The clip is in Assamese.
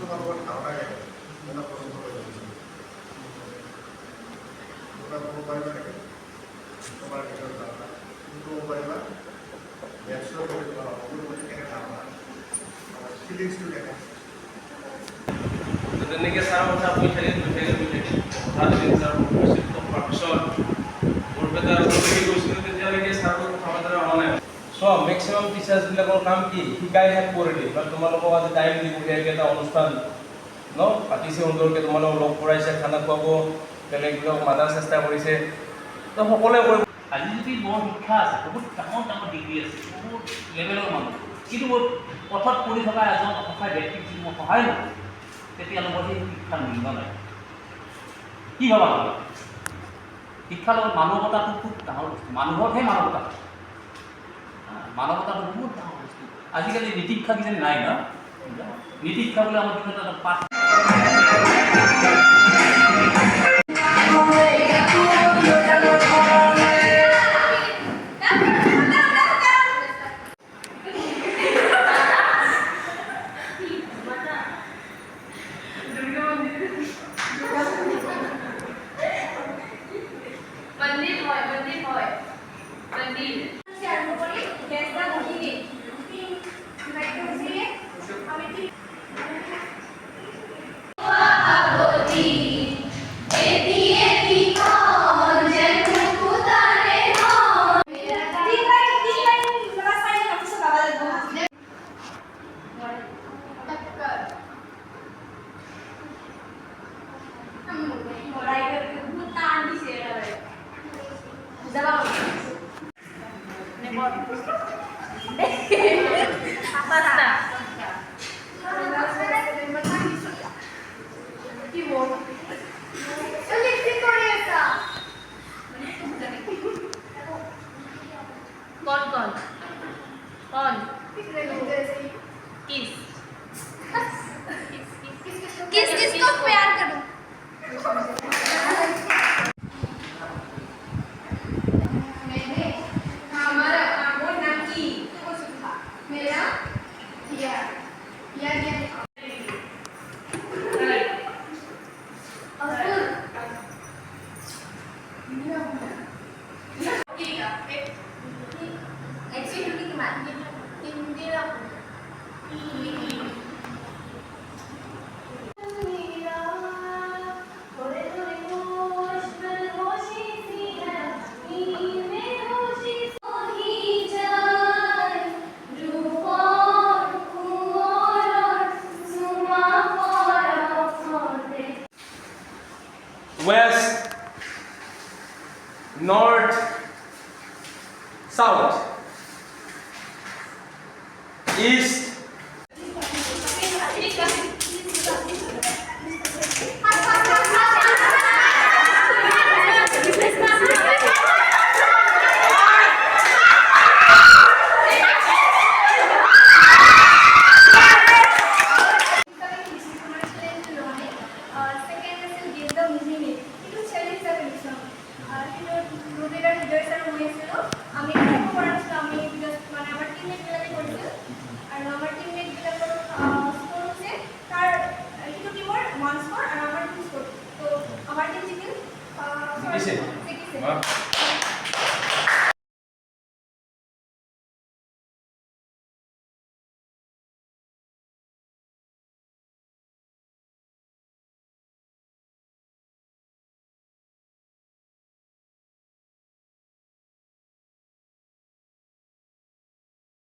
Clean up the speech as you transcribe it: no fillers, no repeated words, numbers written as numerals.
তোমালোকৰ ধাৰণাই এটা পচন্দ কৰি দিছোঁ তোমৰা ক'ব পাৰিবা নেকি তোমাৰ নিজৰ ধাৰণা কিন্তু ক'ব পাৰিবা ব্যবসাৰ কৰি তোমাৰ অনুভূতি কেনে ধাৰণা ফিলিংছটো কেনে তেনেকৈ ছাৰৰ কথা কৈ থাকে কথা যদি ছাৰ কৈছিল তাৰপিছত বৰপেটাৰ গৈছিলোঁ তেতিয়ালৈকে ছাৰৰ কথা বতৰা হোৱা নাই চোৱা মেক্সিমাম টিচাৰ্ছবিলাকৰ কাম কি শিকাই শেষ কৰি দিয়ে বা তোমালোকক আজি টাইম দি বঢ়িয়াকৈ এটা অনুষ্ঠান পাতিছে সুন্দৰকৈ তোমালোকক লগ কৰাইছে খানা খুৱাব বেলেগবিলাকক মাতাৰ চেষ্টা কৰিছে তো সকলোৱে কৰিব আজি যদি মোৰ শিক্ষা আছে বহুত ডাঙৰ ডাঙৰ ডিগ্ৰী আছে বহুত লেভেলৰ মানুহ কিন্তু মোৰ পথত পৰি থকা এজন অসহায় ব্যক্তিক যদি মই সহায় নকৰোঁ তেতিয়াহ'লে মই সেই শিক্ষাৰ মূল্য নাই কি ভাবা তুমি শিক্ষাৰ লগত মানৱতাটো খুব ডাঙৰ বস্তু মানুহৰহে মানৱতা মানৱতাটো বহুত ডাঙৰ বস্তু আজিকালি নীতি শিক্ষা কিজানি নাই ন নীতি শিক্ষা বোলে আমাৰ কিবা এটা পাঠ किस किसको प्यार करूं west, north, south, east,